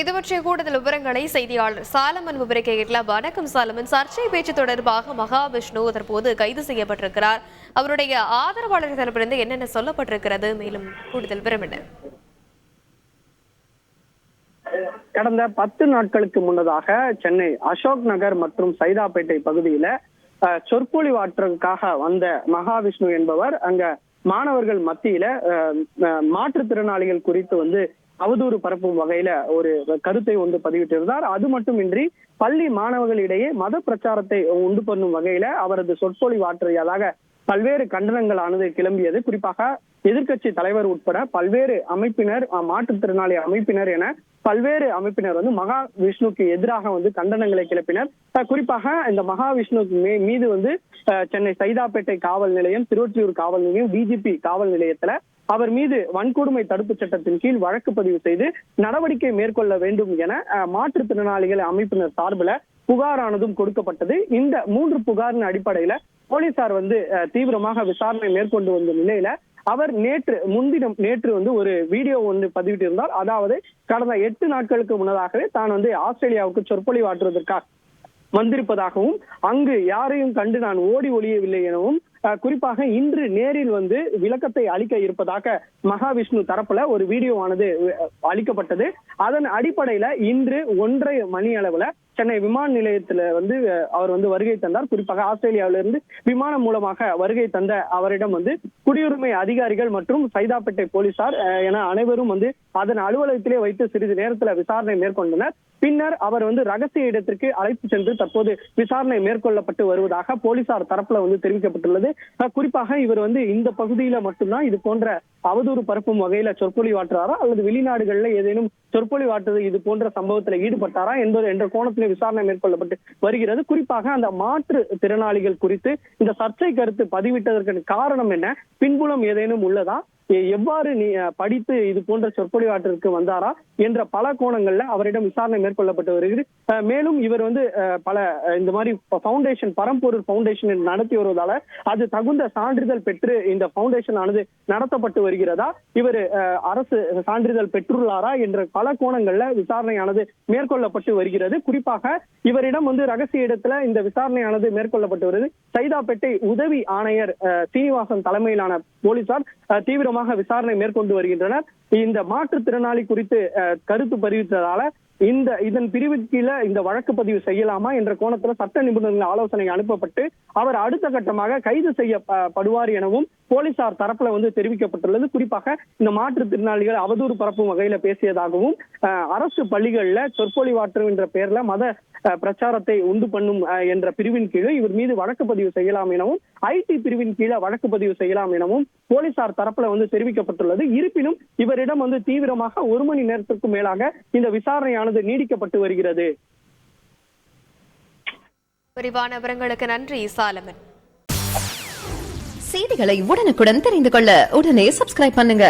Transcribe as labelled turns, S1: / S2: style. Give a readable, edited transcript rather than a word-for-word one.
S1: இது பற்றிய கூடுதல் விவரங்களை செய்தியாளர் சாலமன் விவரிக்க கேட்கலாம். வணக்கம் சாலமன். சர்ச்சை பேச்சு தொடர்பாக மகாவிஷ்ணு தற்போது கைது செய்யப்பட்டிருக்கிறார். அவருடைய ஆதரவாளர் தரப்பிலிருந்து என்னென்ன சொல்லப்பட்டிருக்கிறது? மேலும் கூடுதல் விவரம் என்ன?
S2: கடந்த 10 நாட்களுக்கு முன்னதாக சென்னை அசோக் நகர் மற்றும் சைதாப்பேட்டை பகுதியில சொற்பொழிவாற்றுக்காக வந்த மகாவிஷ்ணு என்பவர் அங்க மாணவர்கள் மத்தியில மாற்றுத்திறனாளிகள் குறித்து அவதூறு பரப்பும் வகையில ஒரு கருத்தை பதிவிட்டிருந்தார். அது மட்டுமின்றி பள்ளி மாணவர்களிடையே மத பிரச்சாரத்தை உண்டு பண்ணும் வகையில அவரது சொற்பொழிவாற்றியதாக பல்வேறு கண்டனங்களானது கிளம்பியது. குறிப்பாக எதிர்க்கட்சி தலைவர் உட்பட பல்வேறு அமைப்பினர், மாற்றுத்திறனாளி அமைப்பினர் என பல்வேறு அமைப்பினர் மகாவிஷ்ணுக்கு எதிராக கண்டனங்களை கிளப்பினர். குறிப்பாக இந்த மகாவிஷ்ணு மீது சென்னை சைதாப்பேட்டை காவல் நிலையம், திருவொற்றியூர் காவல் நிலையம், டிஜிபி காவல் நிலையத்துல அவர் மீது வன்கொடுமை தடுப்பு சட்டத்தின் கீழ் வழக்கு பதிவு செய்து நடவடிக்கை மேற்கொள்ள வேண்டும் என மாற்றுத்திறனாளிகள் அமைப்பினர் சார்பில் புகாரானதும் கொடுக்கப்பட்டது. இந்த 3 புகாரின் அடிப்படையில போலீசார் தீவிரமாக விசாரணை மேற்கொண்டு வந்த நிலையில அவர் நேற்று ஒரு வீடியோ பதிவிட்டிருந்தார். அதாவது கடந்த 8 நாட்களுக்கு முன்னதாகவே தான் ஆஸ்திரேலியாவுக்கு சொற்பொழிவாற்றுவதற்காக வந்திருப்பதாகவும் அங்கு யாரையும் கண்டு நான் ஓடி ஒளியவில்லை எனவும் குறிப்பாக இன்று நேரில் விளக்கத்தை அளிக்க இருப்பதாக மகாவிஷ்ணு தரப்புல ஒரு வீடியோவானது அளிக்கப்பட்டது. அதன் அடிப்படையில இன்று 1:30 மணி அளவுல சென்னை விமான நிலையத்துல அவர் வருகை தந்தார். குறிப்பாக ஆஸ்திரேலியாவிலிருந்து விமானம் மூலமாக வருகை தந்த அவரிடம் குடியுரிமை அதிகாரிகள் மற்றும் சைதாப்பேட்டை போலீசார் என அனைவரும் அதன் அலுவலகத்திலே வைத்து சிறிது நேரத்துல விசாரணை மேற்கொண்டனர். பின்னர் அவர் ரகசிய இடத்திற்கு அழைத்து சென்று தற்போது விசாரணை மேற்கொள்ளப்பட்டு வருவதாக போலீசார் தரப்புல தெரிவிக்கப்பட்டுள்ளது. குறிப்பாக இவர் இந்த பகுதியில மட்டும்தான் இது போன்ற அவதூறு பரப்பும் வகையில சொற்பொழிவாற்றாரா அல்லது வெளிநாடுகள்ல ஏதேனும் சொற்பொழிவாற்றுவது இது போன்ற சம்பவத்தில் ஈடுபட்டாரா என்ற கோணத்திலே விசாரணை மேற்கொள்ளப்பட்டு வருகிறது. குறிப்பாக அந்த மாற்று திறனாளிகள் குறித்து இந்த சர்ச்சை கருத்து பதிவிட்டதற்கு காரணம் என்ன, பின்புலம் ஏதேனும் உள்ளதா, எவ்வாறு படித்து இது போன்ற சொற்பொழிவாற்றிற்கு வந்தாரா என்ற பல கோணங்கள்ல அவரிடம் விசாரணை மேற்கொள்ளப்பட்டு வருகிறது. மேலும் இவர் பல இந்த மாதிரி பவுண்டேஷன், பரம்பொருள் பவுண்டேஷன் நடத்தி வருவதால அது தகுந்த சான்றிதழ் பெற்று இந்த பவுண்டேஷன் ஆனது நடத்தப்பட்டு வருகிறதா, இவர் அரசு சான்றிதழ் பெற்றுள்ளாரா என்ற பல கோணங்கள்ல விசாரணையானது மேற்கொள்ளப்பட்டு வருகிறது. குறிப்பாக இவரிடம் ரகசிய இடத்துல இந்த விசாரணையானது மேற்கொள்ளப்பட்டு வருகிறது. சைதாப்பேட்டை உதவி ஆணையர் சீனிவாசன் தலைமையிலான போலீசார் தீவிரமாக விசாரணை மேற்கொண்டு வருகின்றனர். இந்த மாற்றுத்திறனாளி குறித்து கருத்து தெரிவித்ததால இதன் பிரிவின் கீழே இந்த வழக்கு பதிவு செய்யலாமா என்ற கோணத்துல சட்ட நிபுணர்கள் ஆலோசனை அனுப்பப்பட்டு அவர் அடுத்த கட்டமாக கைது செய்யப்படுவார் எனவும் போலீசார் தரப்புல தெரிவிக்கப்பட்டுள்ளது. குறிப்பாக இந்த மாற்றுத்திறனாளிகள் அவதூறு பரப்பும் வகையில பேசியதாகவும் அரசு பள்ளிகள்ல சொற்பொழிவாற்று என்ற பெயர்ல மத பிரச்சாரத்தை உண்டு பண்ணும் என்ற பிரிவின் கீழே இவர் மீது வழக்கு பதிவு செய்யலாம் எனவும், ஐடி பிரிவின் கீழே வழக்கு பதிவு செய்யலாம் எனவும் போலீசார் தரப்புல தெரிவிக்கப்பட்டுள்ளது. இருப்பினும் இவரிடம் தீவிரமாக 1 மணி நேரத்திற்கு மேலாக இந்த விசாரணையானது நீடிக்கப்பட்டு வருகிறது.
S1: விரிவான விவரங்களுக்கு நன்றி சாலமன்.
S3: செய்திகளை உடனுக்குடன் தெரிந்து கொள்ள உடனே சப்ஸ்கிரைப் பண்ணுங்க.